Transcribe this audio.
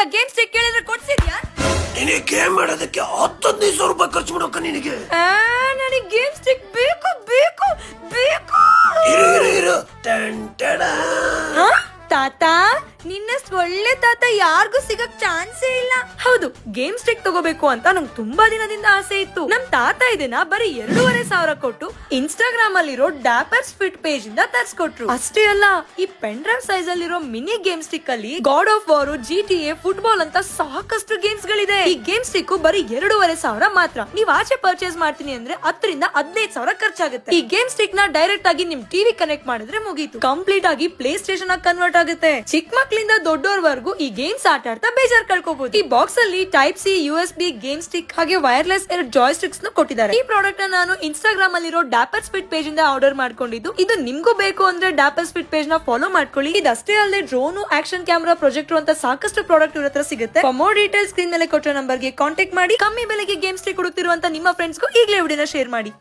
ನಿಂಗ game stick ಕೇಳಿದ್ರೆ ಕೊಡ್ಸಿದ್ಯಾ? ನಿನಗೆ ಗೇಮ್ ಆಡೋದಕ್ಕೆ 10-15 ರೂಪಾಯಿ ಖರ್ಚು ಮಾಡೋಕ ನಿನಗೆ. ನನಗೆ ಗೇಮ್ ಸ್ಟಿಕ್ ಬೇಕು ಬೇಕು ಬೇಕು. ಇರು ತಾತ, ನಿನ್ನಷ್ಟು ಒಳ್ಳೆ ತಾತ ಯಾರಿಗೂ ಸಿಗಕ್ ಚಾನ್ಸೇ ಇಲ್ಲ. ಹೌದು, ಗೇಮ್ ಸ್ಟಿಕ್ ತಗೋಬೇಕು ಅಂತ ನಂಗೆ ತುಂಬಾ ದಿನದಿಂದ ಆಸೆ ಇತ್ತು. ನಮ್ ತಾತ ಇದನ್ನ ಬರೀ 2,500 ಕೊಟ್ಟು ಇನ್ಸ್ಟಾಗ್ರಾಮ್ ಅಲ್ಲಿರೋ ಡ್ಯಾಪರ್ಸ್ ಫಿಟ್ ಪೇಜ್ ಇಂದ ತರ್ಸ್ಕೊಟ್ರು. ಅಷ್ಟೇ ಅಲ್ಲ, ಈ ಪೆನ್ ಡ್ರೈವ್ ಸೈಜ್ ಅಲ್ಲಿರೋ ಮಿನಿ ಗೇಮ್ ಸ್ಟಿಕ್ ಅಲ್ಲಿ god of war, GTA, football ಅಂತ ಸಾಕಷ್ಟು ಗೇಮ್ಸ್ ಗಳಿದೆ. ಈ ಗೇಮ್ ಸ್ಟಿಕ್ ಬರೀ 2,500 ಮಾತ್ರ. ನೀವ್ ಆಚೆ ಪರ್ಚೇಸ್ ಮಾಡ್ತೀನಿ ಅಂದ್ರೆ 10,000-15,000 ಖರ್ಚಾಗುತ್ತೆ. ಈ ಗೇಮ್ ಸ್ಟಿಕ್ ನ ಡೈರೆಕ್ಟ್ ಆಗಿ ನಿಮ್ ಟಿವಿ ಕನೆಕ್ಟ್ ಮಾಡಿದ್ರೆ ಮುಗೀತು. ಕಂಪ್ಲೀಟ್ ಆಗಿ ಪ್ಲೇ ಸ್ಟೇಷನ್ ಆಗಿ ಕನ್ವರ್ಟ್ ಆಗುತ್ತೆ. ಚಿಕ್ಕ ಮಕ್ಕಳಿಂದ ದೊಡ್ಡೋರ್ವರೆಗೂ ಈ ಗೇಮ್ಸ್ ಆಟ ಆಡ್ತಾ ಬೇಜಾರ್ ಕಳ್ಕೋಬಹುದು. ಈ ಬಾಕ್ಸ್ ಅಲ್ಲಿ Type-C, USB, ಗೇಮ್ ಸ್ಟಿಕ್ ಹಾಗೆ ವೈರ್ಲೆಸ್ 2 ಜಾಯ್ ಸ್ಟಿಕ್ಸ್ ಕೊಟ್ಟಿದ್ದಾರೆ. ಈ ಪ್ರಾಡಕ್ಟ್ ನಾನು ಇನ್ಸ್ಟಾಗ್ರಾಮ್ ಅಲ್ಲಿರೋ ಡ್ಯಾಪರ್ ಸ್ಪಿಟ್ ಪೇಜ್ ಇಂದ ಆರ್ಡರ್ ಮಾಡ್ಕೊಂಡಿದ್ದು. ಇದು ನಿಮ್ಗೂ ಬೇಕು ಅಂದ್ರೆ ಡ್ಯಾಪರ್ ಸ್ಪಿಟ್ ಪೇಜ್ ನ ಫಾಲೋ ಮಾಡ್ಕೊಳ್ಳಿ. ಇದಷ್ಟೇ ಅಲ್ಲದೆ ಡ್ರೋನು, ಆಕ್ಷನ್ ಕ್ಯಾಮೆರಾ, ಪ್ರೊಜೆಕ್ಟರ್ ಅಂತ ಸಾಕಷ್ಟು ಪ್ರಾಡಕ್ಟ್ ಇವ್ರ ಹತ್ರ ಸಿಗುತ್ತೆ. ಫಾರ್ ಮೋರ್ ಡೀಟೇಲ್ಸ್ ಸ್ಕ್ರೀನ್ ಮೇಲೆ ಕೊಟ್ಟಿರೋ ನಂಬರ್ಗೆ ಕಾಂಟ್ಯಾಕ್ಟ್ ಮಾಡಿ. ಕಮ್ಮಿ ಬೆಲೆಗೆ ಗೇಮ್ ಸ್ಟಿಕ್ ಹುಡುಕ್ತಿರುವಂತ ನಿಮ್ಮ ಫ್ರೆಂಡ್ಸ್ಗೂ ಈಗಲೇ ವಿಡಿಯೋನ ಶೇರ್ ಮಾಡಿ.